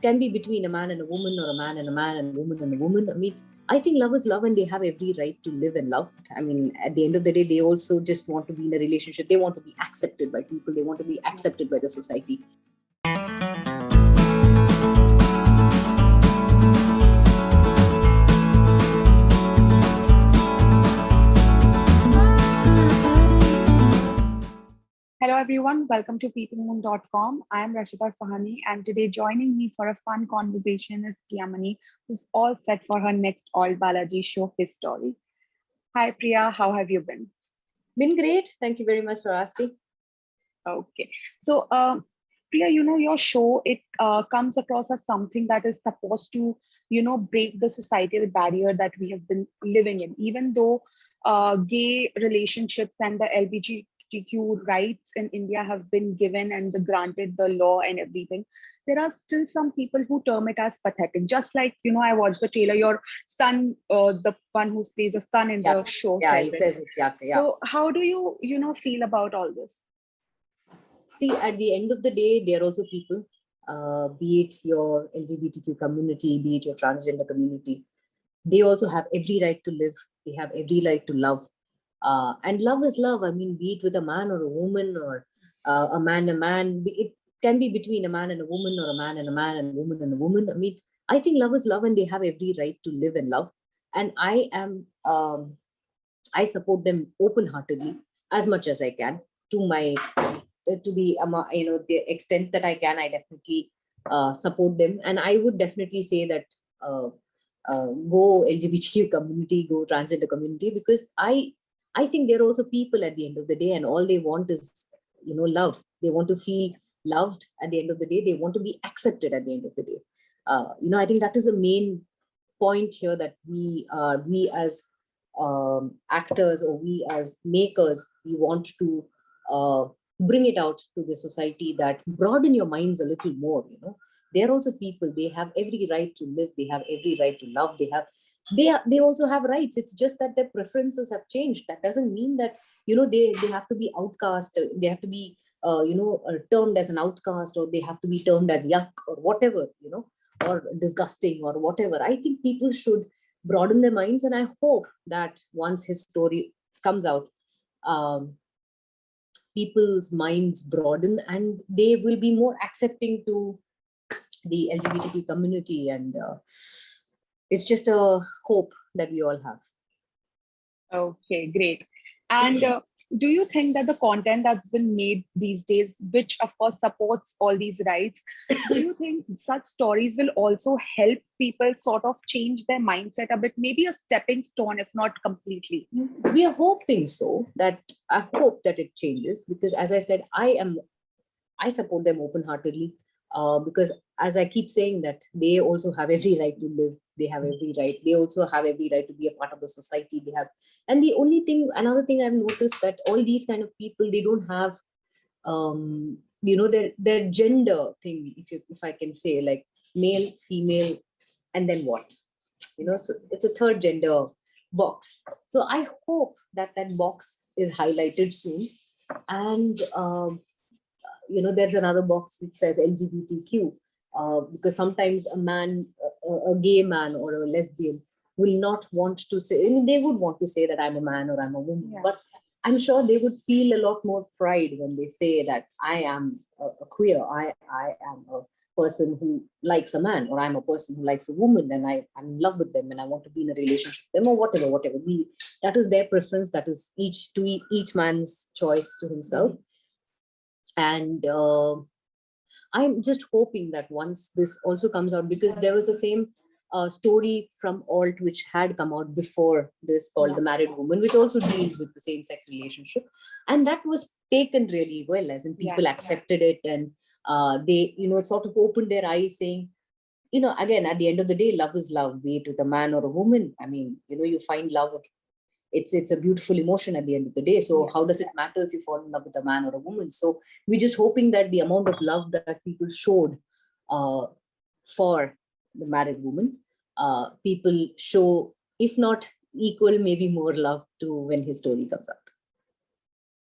can be between a man and a woman, or a man and a man and a woman and a woman. I mean, I think love is love, and they have every right to live and love. I mean, at the end of the day, they also just want to be in a relationship. They want to be accepted by people. They want to be accepted by the society. Hello everyone, welcome to PeepingMoon.com. I am Rashida Sahani, and today joining me for a fun conversation is Priya Mani, who's all set for her next ALT Balaji show, His Story. Hi Priya, how have you been? Been great. Thank you very much for asking. Okay, so Priya, your show, it comes across as something that is supposed to, break the societal barrier that we have been living in, even though gay relationships and the LGBTQ rights in India have been given and granted the law and everything. There are still some people who term it as pathetic. Just like, I watched the trailer, your son, the one who plays a son in the show. Yeah, he says it's yuck. Yeah. So how do you, feel about all this? See, at the end of the day, they're also people, be it your LGBTQ community, be it your transgender community. They also have every right to live. They have every right to love. And love is love. I mean, be it with a man or a woman, or a man. It can be between a man and a woman, or a man and a man and a woman and a woman. I mean, I think love is love, and they have every right to live and love. And I support them open-heartedly as much as I can, to the extent that I can. I definitely support them, and I would definitely say that go LGBTQ community, go transgender community, because I think they're also people at the end of the day, and all they want is love. They want to feel loved at the end of the day. They want to be accepted at the end of the day. I think that is the main point here, that we as actors, or we as makers, we want to bring it out to the society, that broaden your minds a little more. They're also people. They have every right to live. They have every right to love. They also have rights. It's just that their preferences have changed. That doesn't mean that they have to be outcast. They have to be termed as an outcast, or they have to be termed as yuck, or whatever, or disgusting, or whatever. I think people should broaden their minds, and I hope that once His Story comes out, people's minds broaden, and they will be more accepting to the LGBTQ community. And it's just a hope that we all have. Okay, great. And do you think that the content that's been made these days, which of course supports all these rights, do you think such stories will also help people sort of change their mindset a bit, maybe a stepping stone, if not completely? We are hoping so. I hope that it changes, because as I said, I support them open-heartedly, because as I keep saying, that they also have every right to live. They have every right. They also have every right to be a part of the society. And another thing I've noticed, that all these kind of people, they don't have, their gender thing, if I can say, like male, female, and then what, so it's a third gender box. So I hope that box is highlighted soon. And there's another box which says LGBTQ, because sometimes a gay man or a lesbian will not want to say, they would want to say that I'm a man or I'm a woman, but I'm sure they would feel a lot more pride when they say that I am a queer, I am a person who likes a man, or I'm a person who likes a woman, and I'm in love with them, and I want to be in a relationship with them, or whatever. That is their preference. That is each man's choice to himself. And I'm just hoping that once this also comes out, because there was the same story from ALT which had come out before this, called The Married Woman, which also deals with the same-sex relationship, and that was taken really well, as in people accepted it, and they it sort of opened their eyes, saying, again, at the end of the day, love is love, be it with a man or a woman. I mean, you find love, it's a beautiful emotion at the end of the day. So how does it matter if you fall in love with a man or a woman? So we're just hoping that the amount of love that people showed for the married woman, people show, if not equal, maybe more love to when His Story comes out.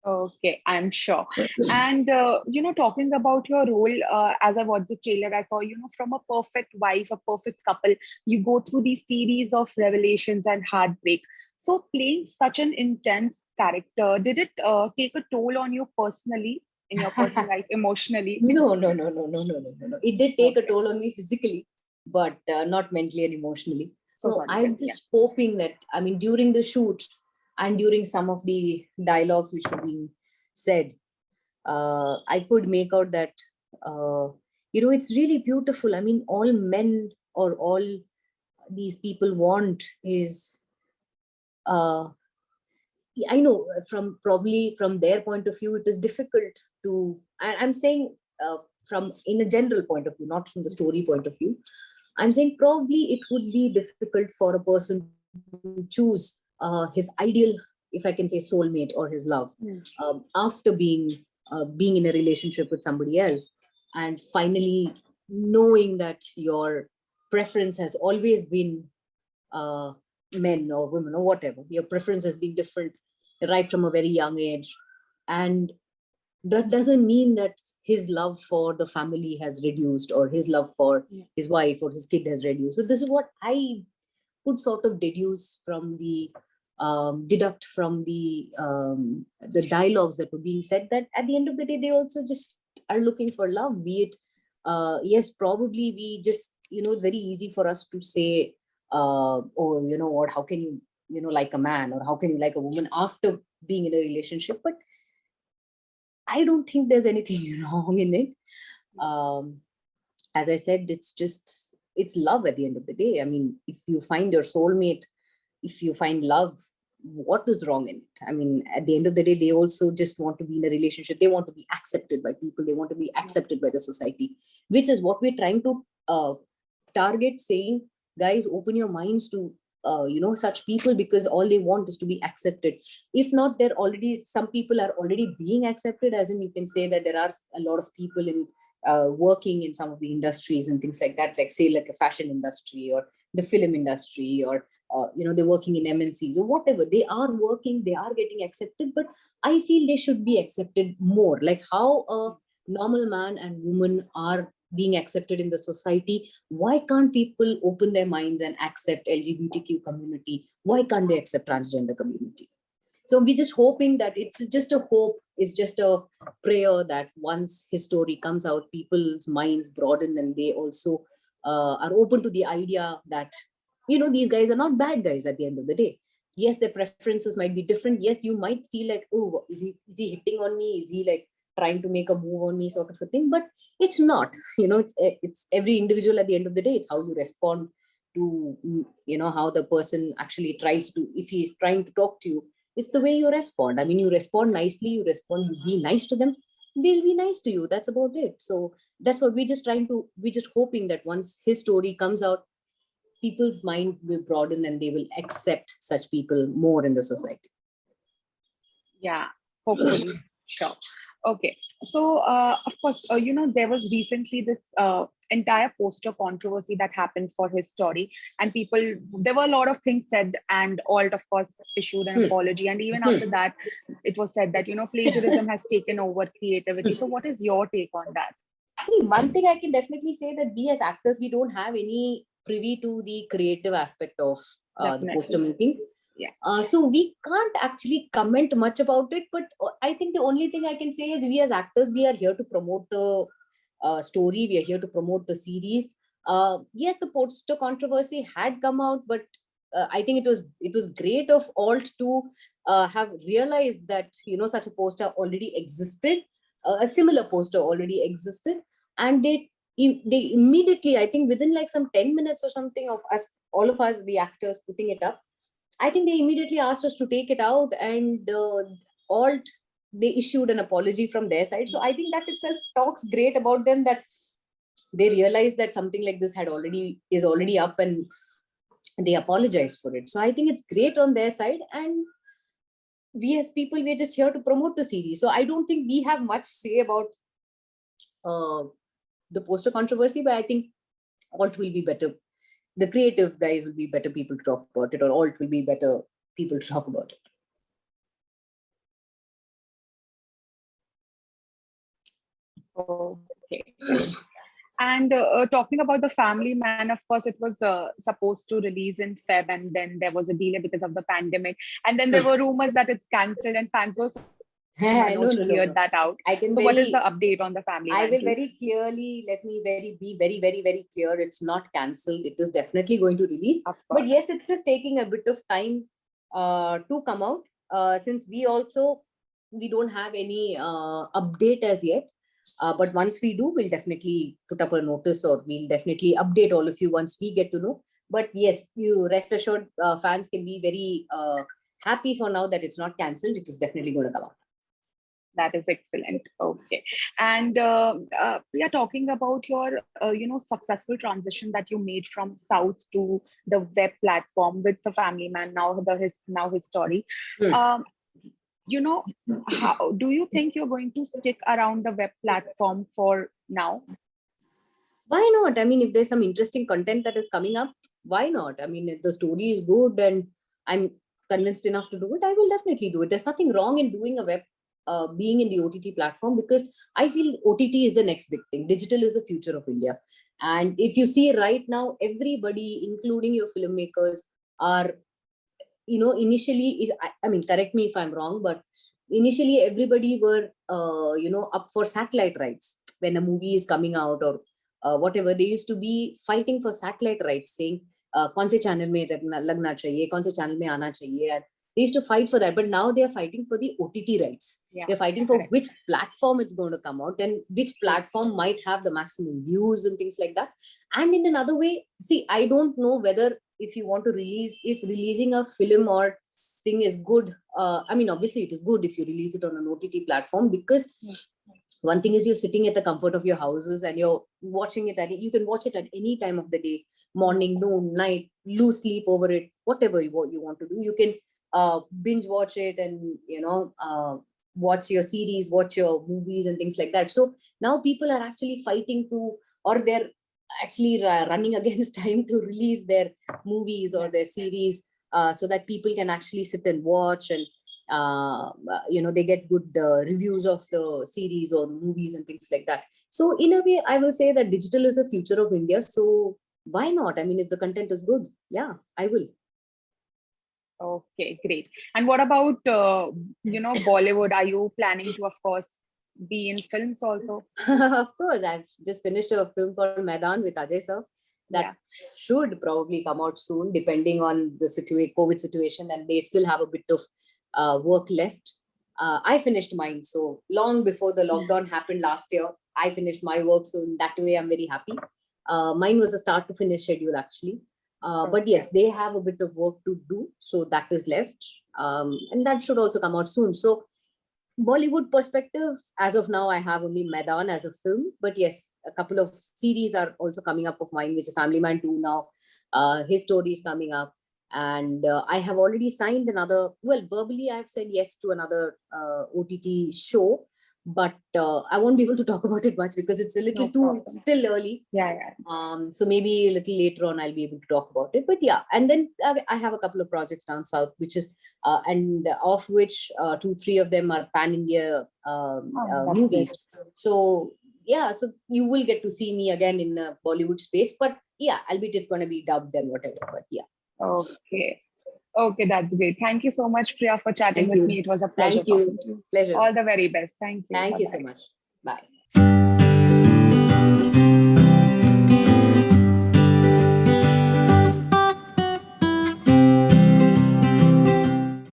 Okay, I'm sure. And talking about your role, as I watched the trailer, I saw, from a perfect wife, a perfect couple, you go through these series of revelations and heartbreak. So playing such an intense character, did it take a toll on you personally, in your personal life, emotionally? No, no, no, no, no, no, no, no, no. It did take a Okay, toll on me physically, but not mentally and emotionally. so So sorry, sir. I'm Yeah. just hoping that, I mean, during the shoot and during some of the dialogues which were being said, I could make out that, uh, it's really beautiful. I mean, all men or all these people want is, uh, I know from probably from their point of view, it is difficult to, I'm saying from in a general point of view, not from the story point of view. I'm saying probably it would be difficult for a person to choose his ideal, if I can say, soulmate or his love, Mm. after being in a relationship with somebody else, and finally knowing that your preference has always been uh, men or women or whatever. Your preference has been different right from a very young age, and that doesn't mean that his love for the family has reduced or his love for Yeah. his wife or his kid has reduced. So this is what I could sort of deduce from the deduct from the dialogues that were being said, that at the end of the day they also just are looking for love. Be it yes, probably we just, it's very easy for us to say, or or how can you, like a man, or how can you like a woman after being in a relationship. But I don't think there's anything wrong in it. um, as I said, it's love at the end of the day. I mean, if you find your soulmate, if you find love, what is wrong in it? I mean, at the end of the day, they also just want to be in a relationship. They want to be accepted by people. They want to be Yeah. accepted by the society, which is what we're trying to target, saying, guys, open your minds to such people, because all they want is to be accepted. If not, they're already, some people are already being accepted, as in you can say that there are a lot of people in working in some of the industries and things like that, like say like a fashion industry or the film industry, or they're working in MNCs or whatever. They are working, they are getting accepted, but I feel they should be accepted more. Like how a normal man and woman are being accepted in the society, why can't people open their minds and accept LGBTQ community? Why can't they accept transgender community? So we're just hoping that, it's just a hope, it's just a prayer that once his story comes out, people's minds broaden and they also are open to the idea that, these guys are not bad guys at the end of the day. Yes, their preferences might be different. Yes, you might feel like, oh, is he hitting on me? Is he like trying to make a move on me, sort of a thing? But it's not. It's every individual at the end of the day. It's how you respond to, how the person actually tries to, if he is trying to talk to you, it's the way you respond. I mean, you respond nicely, you be nice to them, they'll be nice to you. That's about it. So that's what we're just hoping that once his story comes out, people's mind will broaden and they will accept such people more in the society. Yeah, hopefully, sure. Okay, so of course, there was recently this entire poster controversy that happened for his story, and people, there were a lot of things said, and Alt, of course, issued an Hmm. apology, and even Hmm. after that, it was said that plagiarism has taken over creativity. So, what is your take on that? See, one thing I can definitely say, that we as actors, we don't have any privy to the creative aspect of the poster Definitely, making. yeah. So we can't actually comment much about it. But I think the only thing I can say is, we as actors, we are here to promote the story. We are here to promote the series. Yes, the poster controversy had come out, but I think it was great of Alt to have realized that such a poster already existed. A similar poster already existed, and they immediately, I think within like some 10 minutes or something of us, all of us, the actors, putting it up, I think they immediately asked us to take it out, and Alt, they issued an apology from their side. So I think that itself talks great about them, that they realized that something like this is already up, and they apologize for it. So I think it's great on their side, and we as people, we're just here to promote the series. So I don't think we have much say about uh, the poster controversy, but I think Alt will be better. The creative guys will be better people to talk about it, or Alt will be better people to talk about it. Okay. And talking about the Family Man, of course, it was supposed to release in Feb, and then there was a delay because of the pandemic. And then there were rumors that it's cancelled, and fans were No, no, no, cleared no. that out. I can So, what is the very, update on the Family I Man will 2? very clearly, let me be very clear. It's not cancelled. It is definitely going to release. Of But course. yes, it is taking a bit of time to come out, since we don't have any update as yet. But once we do, we'll definitely put up a notice, or we'll definitely update all of you once we get to know. But yes, you rest assured, fans can be very happy for now that it's not cancelled. It is definitely going to come out. That is excellent. Okay. And we are talking about your, successful transition that you made from South to the web platform with the Family Man, now his story. Hmm. How do you think you're going to stick around the web platform for now? Why not? I mean, if there's some interesting content that is coming up, why not? I mean, if the story is good and I'm convinced enough to do it, I will definitely do it. There's nothing wrong in doing a web, being in the OTT platform, because I feel OTT is the next big thing. Digital is the future of India. And if you see right now, everybody, including your filmmakers, are, initially, I mean, correct me if I'm wrong, but initially everybody were, up for satellite rights when a movie is coming out, or whatever. They used to be fighting for satellite rights, saying कौन से channel में लगना चाहिए, कौन से channel में आना चाहिए. And they used to fight for that, but now they are fighting for the OTT rights. Yeah, they're fighting for correct. which platform it's going to come out, and which platform might have the maximum views and things like that. And in another way, see, I don't know whether, if you want to if releasing a film or thing is good. I mean, obviously it is good if you release it on an OTT platform, because one thing is, you're sitting at the comfort of your houses and you're watching it you can watch it at any time of the day, morning, noon, night, lose sleep over it, whatever you want to do. You can binge watch it, and watch your series, watch your movies and things like that. So now people are actually fighting to, or they're actually running against time to release their movies or their series, so that people can actually sit and watch, and they get good reviews of the series or the movies and things like that. So in a way, I will say that digital is the future of India. So why not? I mean, if the content is good, yeah, I will. Okay, great. And what about Bollywood? Are you planning to, of course, be in films also? Of course, I've just finished a film called Maidaan with Ajay sir. That Yeah. should probably come out soon, depending on the COVID situation, and they still have a bit of work left. I finished mine so long before the lockdown happened last year. I finished my work, so in that way, I'm very happy. Mine was a start to finish schedule, actually. But yes, they have a bit of work to do, so that is left, and that should also come out soon. So Bollywood perspective, as of now, I have only Maidaan as a film, but yes, a couple of series are also coming up of mine, which is Family Man 2 now. His Story is coming up, and I have already signed another. Well, verbally, I have said yes to another OTT show, but I won't be able to talk about it much because it's a little it's still early. Yeah. So maybe a little later on I'll be able to talk about it. But yeah, and then I have a couple of projects down south, which is and of which 2-3 of them are pan-India movies. Great. So yeah, so you will get to see me again in Bollywood space. But yeah, albeit it's going to be dubbed and whatever. But yeah. Okay, that's great. Thank you so much, Priya, for chatting with me. It was a pleasure. Thank you. Pleasure. All the very best. Thank you. Thank you Bye-bye. so much. Bye.